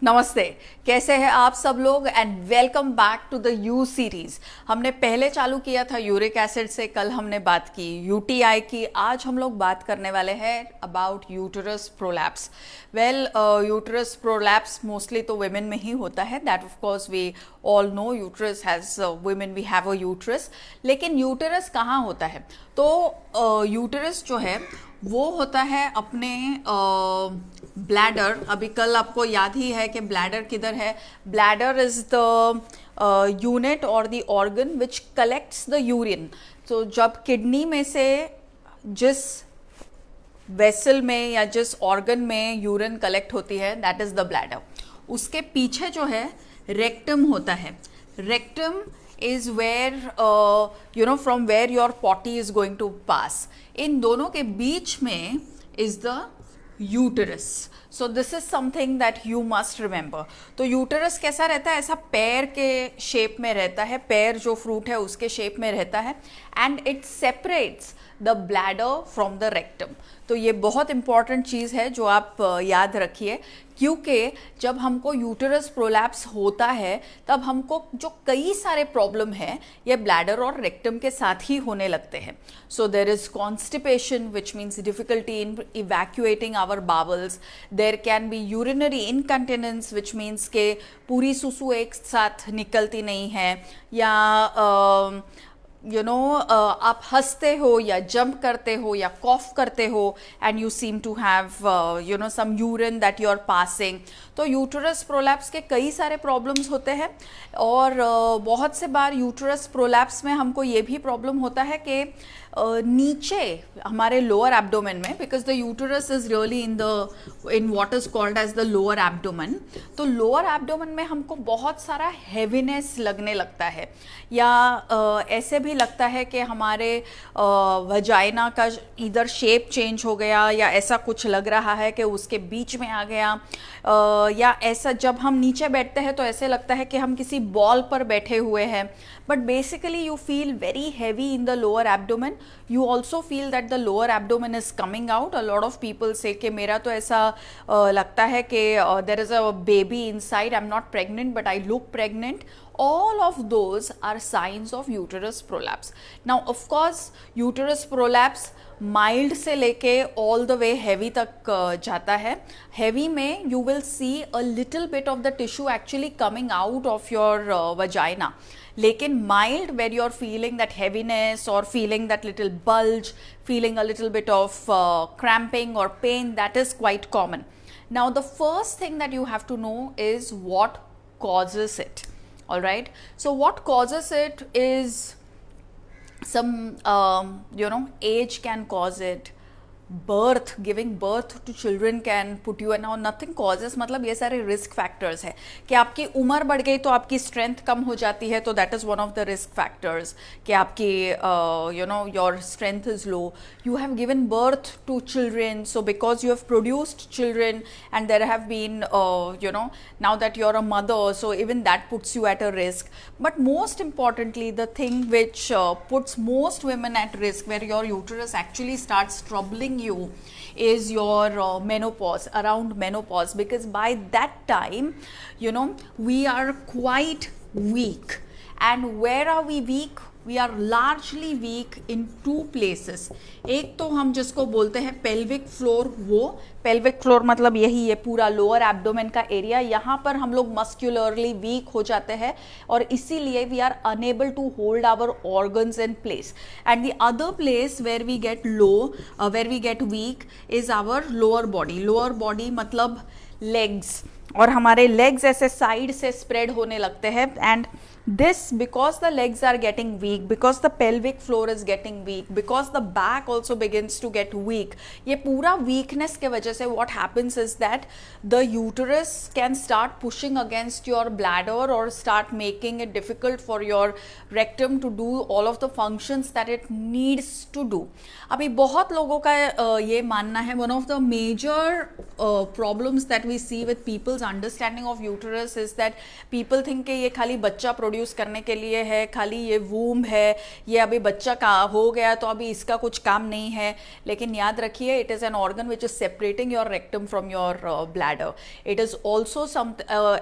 नमस्ते। कैसे हैं आप सब लोग and welcome back to the U series. हमने पहले चालू किया था यूरिक एसिड से, कल हमने बात की यूटीआई की। आज हम लोग बात करने वाले हैं about uterus prolapse. Well, uterus prolapse mostly तो वुमेन में ही होता है, that of course we all know. Uterus has women, we have a uterus. लेकिन यूटरस कहाँ होता है? तो यूटरस जो है वो होता है अपने ब्लैडर। अभी कल आपको याद ही है कि ब्लैडर किधर है। ब्लैडर इज द यूनिट और the organ which collects the urine. तो जब किडनी में से जिस वेसल में या जिस ऑर्गन में यूरिन कलेक्ट होती है, दैट इज द ब्लैडर। उसके पीछे जो है रेक्टम होता है। Rectum is where from where your potty is going to pass. इन दोनों के बीच में is the uterus. So this is something that you must remember. तो यूटरस कैसा रहता है? ऐसा पैर के शेप में रहता है, पैर जो फ्रूट है उसके शेप में रहता है, and it separates the bladder from the rectum. तो ये बहुत इंपॉर्टेंट चीज़ है जो आप याद रखिए, क्योंकि जब हमको यूटरस प्रोलैप्स होता है तब हमको जो कई सारे प्रॉब्लम है ये ब्लैडर और रेक्टम के साथ ही होने लगते हैं। So there is constipation which means difficulty in evacuating our bowels. There can be urinary incontinence which means के पूरी सुसु एक साथ निकलती नहीं है, या आप हंसते हो या जंप करते हो या कॉफ करते हो and you seem to have some urine that you are passing. तो यूटरस प्रोलैप्स के कई सारे प्रॉब्लम्स होते हैं, और बहुत से बार यूटरस प्रोलैप्स में हमको ये भी प्रॉब्लम होता है कि नीचे हमारे लोअर एब्डोमेन में, because the uterus is really in what is called as the lower abdomen. तो लोअर एब्डोमेन में हमको बहुत सारा हैवीनेस लगने लगता है, या ऐसे भी लगता है कि हमारे वजाइना का इधर शेप चेंज हो गया, या ऐसा कुछ लग रहा है कि उसके बीच में आ गया, या ऐसा जब हम नीचे बैठते हैं तो ऐसे लगता है कि हम किसी बॉल पर बैठे हुए हैं। But basically you feel very heavy in the lower abdomen. You also feel that the lower abdomen is coming out. A lot of people से कि मेरा तो ऐसा लगता है कि there is a baby inside, I am not pregnant but I look pregnant. All of those are signs of uterus prolapse. Now of course uterus prolapse mild से लेके ऑल द वे हैवी तक जाता है। Heavy में you will see a little bit of the tissue actually coming out of your vagina. लेकिन mild, where you are feeling that heaviness और feeling that little bulge, feeling a little bit of cramping और pain, that is quite common. Now the first thing that you have to know is what causes it. All right, so what causes it is some age can cause it. Birth, giving birth to children can put you, now nothing causes मतलब ये सारे risk factors है कि आपकी उम्र बढ़ गई तो आपकी स्ट्रेंथ कम हो जाती है, तो that is one of the risk factors कि आपकी your strength is low. You have given birth to children, so because you have produced children and there have been now that you are a mother, so even that puts you at a risk. But most importantly, the thing which puts most women at risk, where your uterus actually starts troubling you, is your menopause, around menopause, because by that time, we are quite weak. And where are we weak? We are largely weak in two places. एक तो हम जिसको बोलते हैं pelvic floor, वो pelvic floor मतलब यही ये पूरा लोअर एब्डोमेन का एरिया, यहाँ पर हम लोग मस्क्यूलरली वीक हो जाते हैं और इसीलिए we are unable to hold our organs in place. And the other place where we get where we get weak is our lower body. Lower body मतलब लेग्स, और हमारे लेग्स ऐसे साइड से स्प्रेड होने लगते हैं. And this, because the legs are getting weak, because the pelvic floor is getting weak, because the back also begins to get weak, ये पूरा weakness के वजह से what happens is that the uterus can start pushing against your bladder or start making it difficult for your rectum to do all of the functions that it needs to do. अभी बहुत लोगों का ये मानना है, one of the major problems that we see with people's understanding of uterus is that people think कि ये खाली बच्चा प्रोड्यूस करने के लिए है, खाली ये वूम है, ये अभी बच्चा का हो गया तो अभी इसका कुछ काम नहीं है. लेकिन याद रखिए, it is an organ which is separating your rectum from your bladder. It is also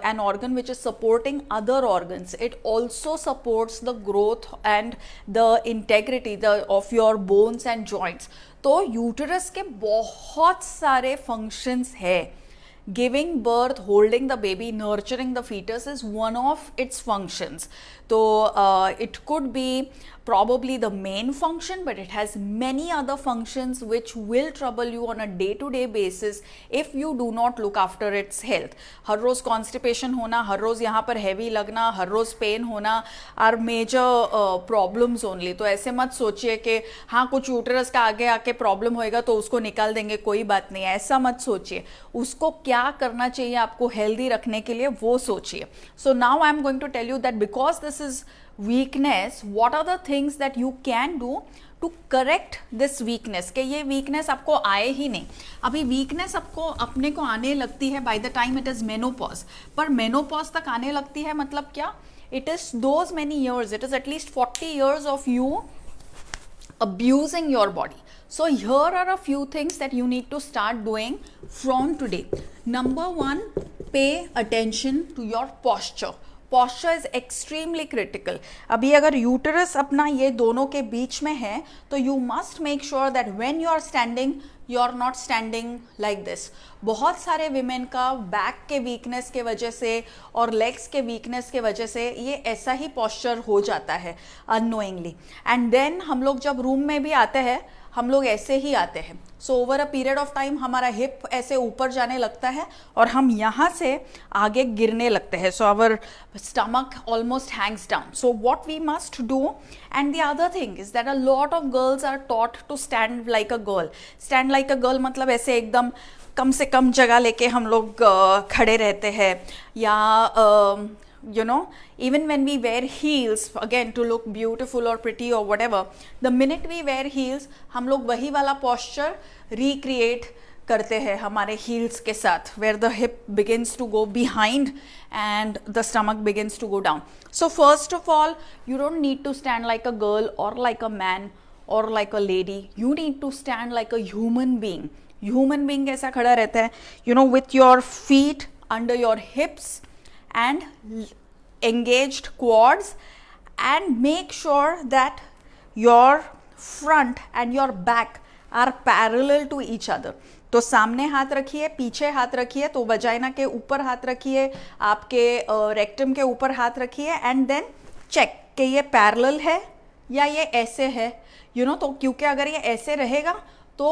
an organ which is supporting other organs. It also supports the growth and the integrity of your bones and joints. तो uterus के बहुत सारे functions है. Giving birth, holding the baby, nurturing the fetus is one of its functions. So it could be probably the main function, but it has many other functions which will trouble you on a day-to-day basis if you do not look after its health. Her rose constipation होना, हर रोज यहाँ पर heavy लगना, हर रोज pain होना are major problems only. तो ऐसे मत सोचिए कि हाँ कुछ यूटरस का आगे आके प्रॉब्लम होएगा तो उसको निकाल देंगे, कोई बात नहीं, ऐसा मत सोचिए. उसको क्या करना चाहिए आपको हेल्दी रखने के लिए वो सोचिए. So now I am going to tell you that because this is weakness, what are the things that you can do to correct this weakness. कि ये वीकनेस आपको आए ही नहीं. अभी वीकनेस आपको अपने को आने लगती है by the time it is menopause. पर मेनोपॉज तक आने लगती है मतलब क्या? It is those many years, it is at least 40 years of you abusing your body. So here are a few things that you need to start doing from today. Number one, pay attention to your posture. Posture is extremely critical. अभी अगर uterus अपना ये दोनों के बीच में है तो you must make sure that when you are standing, you are not standing like this. बहुत सारे विमेन का बैक के वीकनेस के वजह से और लेग्स के वीकनेस के वजह से ये ऐसा ही पॉस्चर हो जाता है अननोइंगली. एंड देन हम लोग जब रूम में भी आते हैं हम लोग ऐसे ही आते हैं. So over a period of time हमारा हिप ऐसे ऊपर जाने लगता है और हम यहाँ से आगे गिरने लगते हैं. So our stomach almost hangs down. So what we must do, and the other thing is that a lot of girls are taught to stand like a girl. Stand like a girl मतलब ऐसे एकदम कम से कम जगह लेके हम लोग खड़े रहते हैं. या you know, even when we wear heels again to look beautiful or pretty or whatever, the minute we wear heels हम लोग वही वाला posture recreate करते हैं हमारे heels के साथ, where the hip begins to go behind and the stomach begins to go down. So first of all, you don't need to stand like a girl or like a man or like a lady. You need to stand like a human being. Human being कैसा खड़ा रहता है? You know, with your feet under your hips and engaged quads, and make sure that your front and your back are parallel to each other. तो सामने हाथ रखिए, पीछे हाथ रखिए, तो वजाइना के ऊपर हाथ रखिए, आपके रेक्टम के ऊपर हाथ रखिए, एंड देन चेक कि ये पैरेलल है या ये ऐसे है. यू नो, तो क्योंकि अगर ये ऐसे रहेगा तो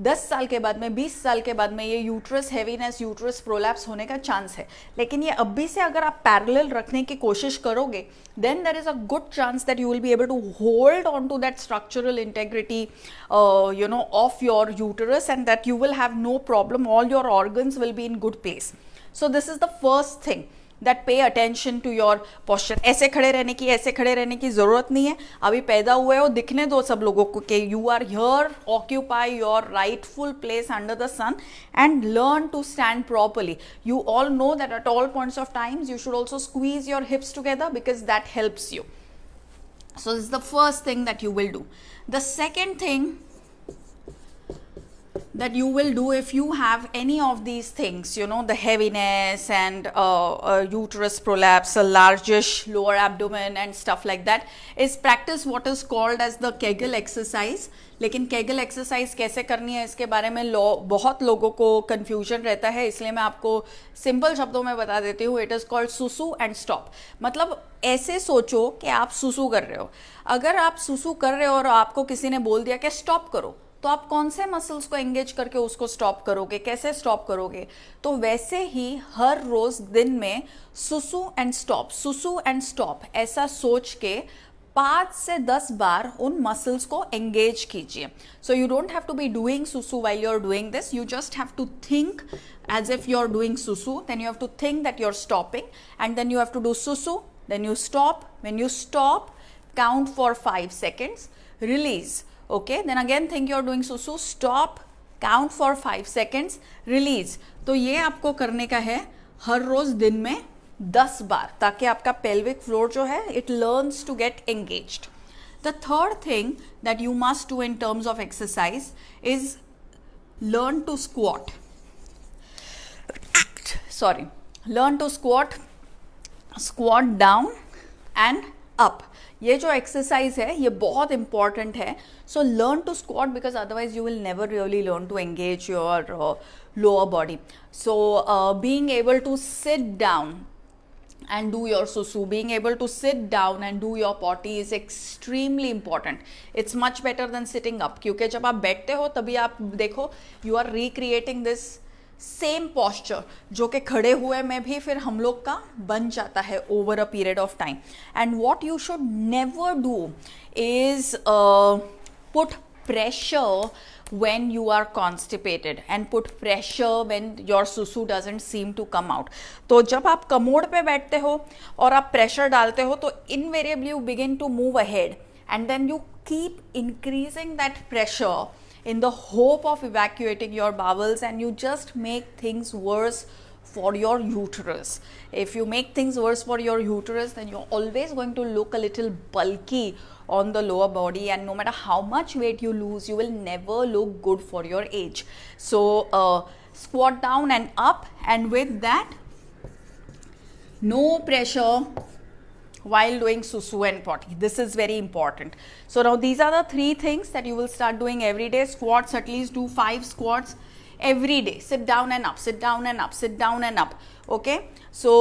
10 साल के बाद में, 20 साल के बाद में ये यूट्रस हैवीनेस, यूट्रस प्रोलैप्स होने का चांस है. लेकिन ये अभी से अगर आप पैरेलल रखने की कोशिश करोगे, then there is a good chance that you will be able to hold on to that structural integrity you know, of your uterus, and that you will have no problem. All your organs will be in good place. So this is the first thing, that pay attention to your posture. ऐसे खड़े रहने की ज़रूरत नहीं है. अभी पैदा हुए हो, दिखने दो सब लोगों को कि you are here, occupy your rightful place under the sun and learn to stand properly. You all know that at all points of times you should also squeeze your hips together because that helps you. So this is the first thing that you will do. The second thing that you will do if you have any of these things, you know, the heaviness and uterus prolapse, a largish lower abdomen and stuff like that, is practice what is called as the Kegel exercise. लेकिन Kegel exercise कैसे करनी है इसके बारे में बहुत लोगों को confusion रहता है, इसलिए मैं आपको सिंपल शब्दों में बता देती हूँ. It is called सुसु and stop. मतलब ऐसे सोचो कि आप सुसु कर रहे हो. अगर आप सुसु कर रहे हो और आपको किसी ने बोल दिया कि स्टॉप करो, तो आप कौन से मसल्स को एंगेज करके उसको स्टॉप करोगे, कैसे स्टॉप करोगे? तो वैसे ही हर रोज दिन में सुसु एंड स्टॉप ऐसा सोच के 5 से 10 बार उन मसल्स को एंगेज कीजिए. So you don't have to be doing सुसु while you are doing this. You just have to think as if you are doing susu, then you have to think that you're stopping, and then you have to do susu, then you stop. When you stop, count for 5 seconds, release. Okay, then again think you're doing susu, stop, count for 5 seconds, release. तो ये आपको करने का है हर रोज दिन में 10 बार, ताकि आपका पेल्विक फ्लोर जो है it learns to get engaged. The third thing that you must do in terms of exercise is learn to squat. Sorry, learn to squat down and up. ये जो एक्सरसाइज है ये बहुत इंपॉर्टेंट है. So learn to squat because otherwise you will never really learn to engage your lower body. So being able to sit down and do your susu, being able to sit down and do your potty is extremely important. It's much better than sitting up, क्योंकि जब आप बैठते हो तभी आप देखो you are recreating this same posture जो कि खड़े हुए में भी फिर हम लोग का बन जाता है over a period of time. And what you should never do is put pressure when you are constipated and put pressure when your susu doesn't seem to come out. तो जब आप कमोड पे बैठते हो और आप प्रेशर डालते हो तो invariably you begin to move ahead and then you keep increasing that pressure in the hope of evacuating your bowels, and you just make things worse for your uterus. If you make things worse for your uterus, then you're always going to look a little bulky on the lower body, and no matter how much weight you lose, you will never look good for your age. So squat down and up, and with that, no pressure while doing susu and potty. This is very important. So now these are the 3 things that you will start doing every day. Squats, at least do 5 squats every day. Sit down and up, sit down and up, sit down and up. Okay, so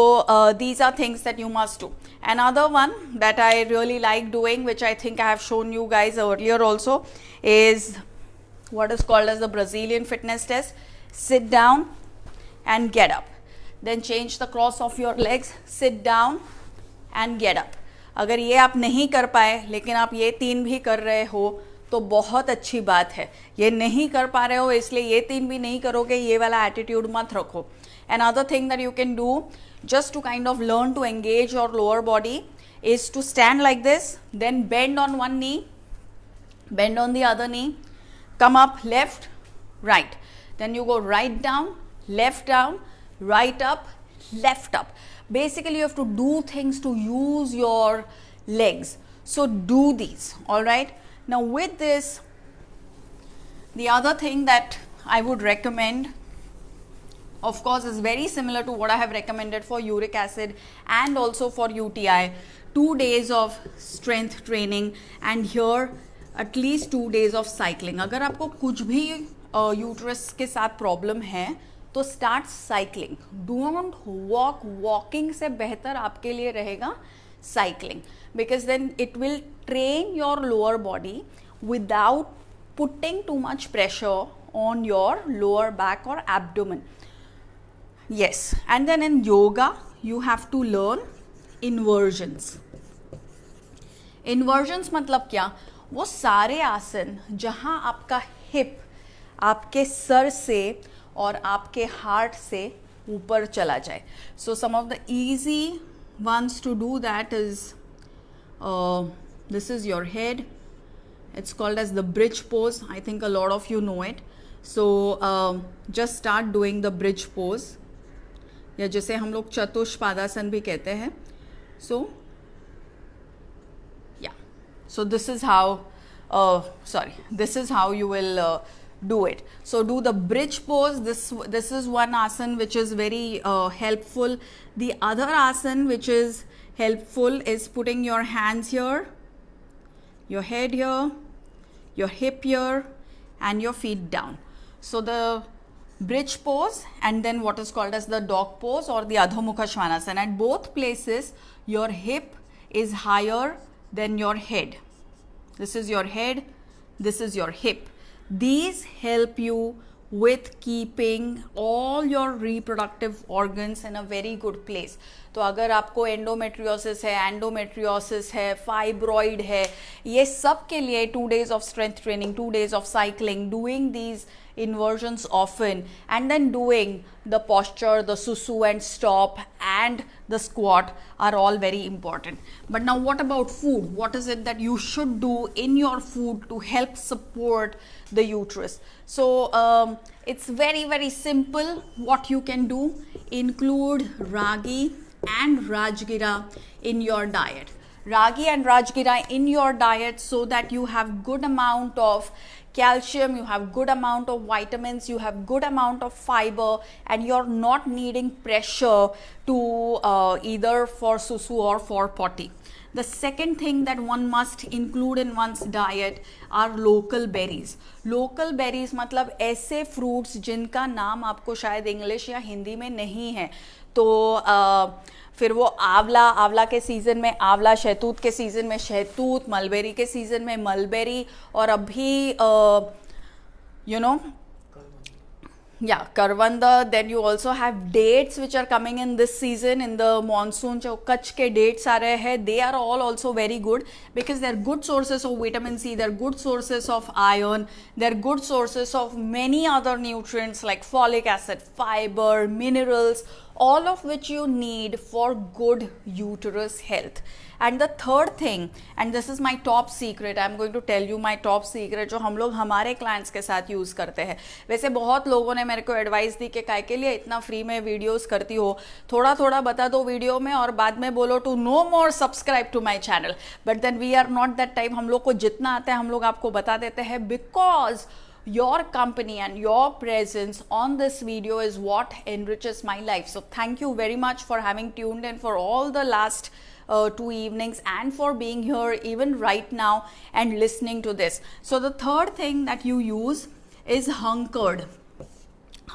these are things that you must do. Another one that I really like doing, which I think I have shown you guys earlier also, is what is called as the Brazilian fitness test. Sit down and get up, then change the cross of your legs, sit down and get up. अगर ये आप नहीं कर पाए लेकिन आप ये 3 भी कर रहे हो तो बहुत अच्छी बात है. ये नहीं कर पा रहे हो इसलिए ये 3 भी नहीं करोगे, ये वाला एटीट्यूड मत रखो. Another thing that you can do just to kind of learn to engage your lower body is to stand like this, then bend on one knee, bend on the other knee, come up left, right. Then you go right down, right up, left up. Basically you have to do things to use your legs. So do these, all right. Now with this, the other thing that I would recommend, of course, is very similar to what I have recommended for uric acid and also for UTI. 2 days of strength training and here at least 2 days of cycling. अगर आपको कुछ भी uterus के साथ problem है तो start cycling. Don't walk. Walking से बेहतर आपके लिए रहेगा cycling, because then it will train your lower body without putting too much pressure on your lower back or abdomen. Yes, and then in yoga you have to learn inversions. Inversions मतलब क्या? वो सारे आसन जहाँ आपका hip आपके sir से और आपके हार्ट से ऊपर चला जाए. So some of the easy ones to do that is this is your head. It's called as the bridge pose. I think a lot of you know it. So just start doing the bridge pose, या जिसे हम लोग चतुष्पादासन भी कहते हैं. So yeah, so this is how this is how you will do it. So do the bridge pose. This is one asan which is very helpful. The other asan which is helpful is putting your hands here, your head here, your hip here, and your feet down. So the bridge pose and then what is called as the dog pose or the Adho Mukha Svanasana. At both places your hip is higher than your head. This is your head, this is your hip. These help you with keeping all your reproductive organs in a very good place. तो अगर आपको endometriosis है, endometriosis है, fibroid है, ये सब के लिए 2 days of strength training, 2 days of cycling, doing these inversions often, and then doing the posture, the susu and stop and the squat are all very important. But now what about food? What is it that you should do in your food to help support the uterus? So it's very, very simple what you can do. Include ragi, and Rajgira in your diet. Ragi and Rajgira in your diet so that you have good amount of calcium, you have good amount of vitamins, you have good amount of fiber, and you're not needing pressure to either for susu or for potty. The second thing that one must include in one's diet are local berries. Local berries मतलब ऐसे fruits जिनका नाम आपको शायद English या हिंदी में नहीं है, तो फिर वो आंवला के सीज़न में आंवला, शहतूत के सीज़न में शहतूत, मलबेरी के सीज़न में मलबेरी, और अभी करवंदा. Then you also have dates which are coming in this season in the monsoon. जो कच्छ के dates आ रहे हैं, they are all also very good because they are good sources of vitamin C, they are good sources of iron, they are good sources of many other nutrients like folic acid, fiber, minerals, all of which you need for good uterus health. And the third thing, and this is my top secret, I am going to tell you my top secret जो हम लोग हमारे clients के साथ use करते हैं. वैसे बहुत लोगों ने मेरे को एडवाइस दी कि काय के लिए इतना फ्री में वीडियोस करती हो, थोड़ा थोड़ा बता दो वीडियो में और बाद में बोलो to know more subscribe to my channel. But then we are not that type. हम लोग को जितना आता है हम लोग आपको बता देते हैं, because your company and your presence on this video is what enriches my life. So thank you very much for having tuned in for all the last 2 evenings and for being here even right now and listening to this. So the third thing that you use is hung curd.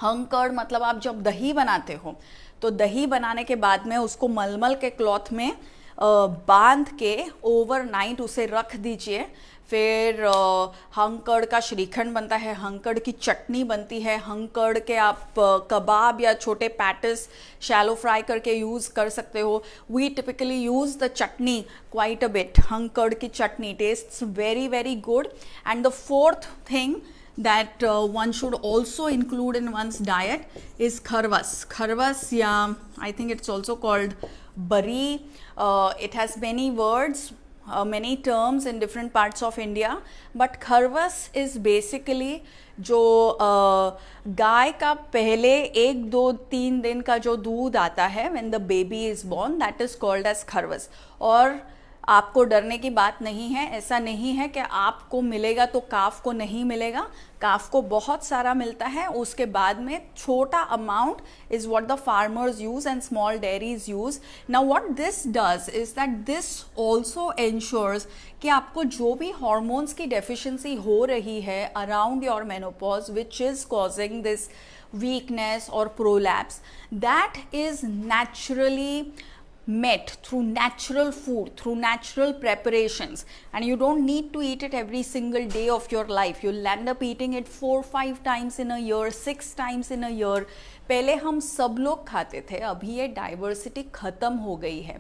hung curd मतलब आप जब दही बनाते हो तो दही बनाने के बाद में उसको मलमल के क्लॉथ में बांध के ओवरनाइट उसे रख दीजिए. फिर हंग कर्ड का श्रीखंड बनता है, हंग कर्ड की चटनी बनती है, हंग कर्ड के आप कबाब या छोटे पैटिस शैलो फ्राई करके यूज़ कर सकते हो. We typically use the chutney quite a bit. Hung curd की chutney tastes very very good. And the fourth thing that one should also include in one's diet is kharvas. Kharvas, yeah, I think it's also called bari. It has many words, many terms in different parts of India, but kharvas is basically जो गाय का पहले 1-2-3 दिन का जो दूध आता है when the baby is born, that is called as kharvas. और आपको डरने की बात नहीं है. ऐसा नहीं है कि आपको मिलेगा तो काफ को नहीं मिलेगा. काफ को बहुत सारा मिलता है. उसके बाद में छोटा amount is what the farmers use and small dairies use. Now what this does is that this also ensures कि आपको जो भी हॉर्मोन्स की डेफिशिएंसी हो रही है around your menopause which is causing this weakness और prolapse, that is naturally met through natural food, through natural preparations, and you don't need to eat it every single day of your life. You'll end up eating it 4-5 times in a year, 6 times in a year. पहले हम सब लोग खाते थे, अभी ये diversity खत्म हो गई है.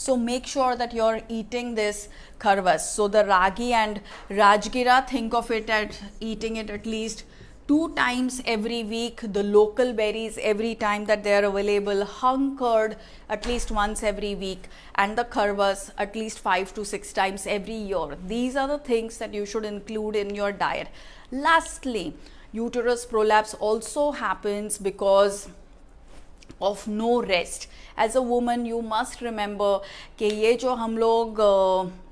So make sure that you're eating this kharvas. So the ragi and rajgira, think of it at eating it at least 2 times every week. The local berries every time that they are available, hung curd at least once every week, and the kharvas at least 5 to 6 times every year. These are the things that you should include in your diet. Lastly, uterus prolapse also happens because of no rest. As a woman you must remember कि ये जो हम लोग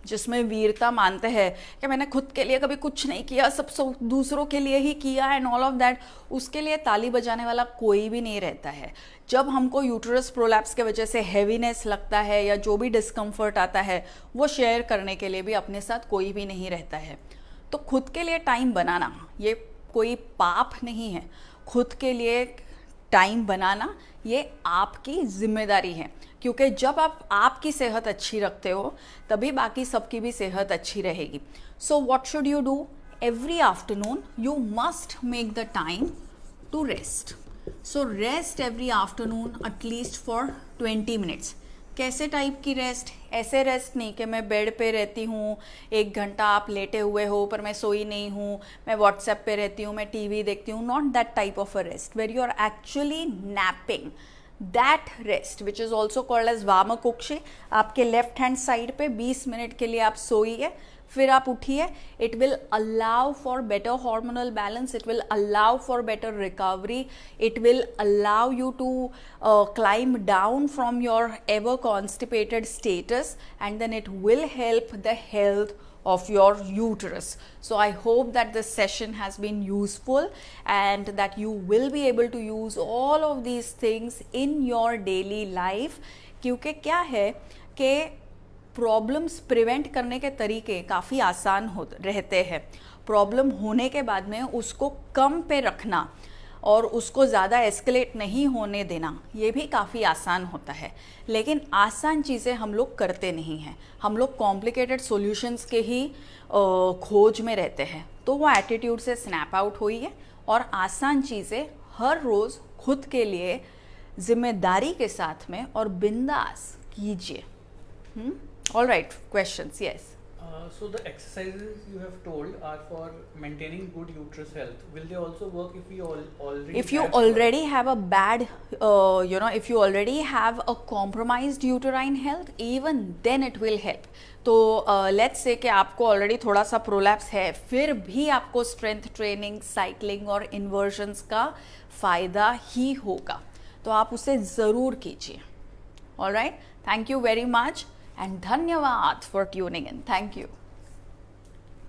जिसमें वीरता मानते हैं कि मैंने खुद के लिए कभी कुछ नहीं किया, सब दूसरों के लिए ही किया एंड ऑल ऑफ दैट, उसके लिए ताली बजाने वाला कोई भी नहीं रहता है. जब हमको यूटरस प्रोलैप्स के वजह से हैवीनेस लगता है या जो भी डिस्कम्फर्ट आता है वो शेयर करने के लिए भी अपने साथ कोई भी नहीं रहता है. तो खुद के लिए टाइम बनाना ये कोई पाप नहीं है. खुद के लिए टाइम बनाना ये आपकी जिम्मेदारी है, क्योंकि जब आप आपकी सेहत अच्छी रखते हो तभी बाकी सबकी भी सेहत अच्छी रहेगी. So what should you do? Every afternoon you must make the time to rest. So rest every afternoon at least for 20 minutes. कैसे टाइप की रेस्ट? ऐसे रेस्ट नहीं कि मैं बेड पे रहती हूँ, 1 घंटा आप लेटे हुए हो पर मैं सोई नहीं हूँ, मैं व्हाट्सएप पे रहती हूँ, मैं टीवी देखती हूँ. Not that type of a rest where you are actually napping. That rest which is also called as vamakukshi. आपके लेफ्ट हैंड साइड पे 20 मिनट के लिए आप सोइए, फिर आप उठिए. It will allow for better hormonal balance, it will allow for better recovery, it will allow you to climb down from your ever constipated status, and then it will help the health of your uterus. So I hope that this session has been useful and that you will be able to use all of these things in your daily life. क्योंकि क्या है कि problems prevent करने के तरीके काफ़ी आसान हो रहते हैं. प्रॉब्लम होने के बाद में उसको कम पे रखना और उसको ज़्यादा एस्केलेट नहीं होने देना, ये भी काफ़ी आसान होता है. लेकिन आसान चीज़ें हम लोग करते नहीं हैं, हम लोग कॉम्प्लिकेटेड सॉल्यूशंस के ही खोज में रहते हैं. तो वो एटीट्यूड से स्नैप आउट होइए और आसान चीज़ें हर रोज़ खुद के लिए जिम्मेदारी के साथ में और बिंदास कीजिए. All right, questions, yes. So the exercises you have told are for maintaining good uterus health. Will they also work if we already If you already have a bad, if you already have a compromised uterine health, even then it will help. तो let's say कि आपको already थोड़ा सा prolapse है, फिर भी आपको strength training, cycling और इन्वर्जन्स का फ़ायदा ही होगा. तो आप उसे ज़रूर कीजिए. All right, thank you very much and धन्यवाद for tuning in. Thank you.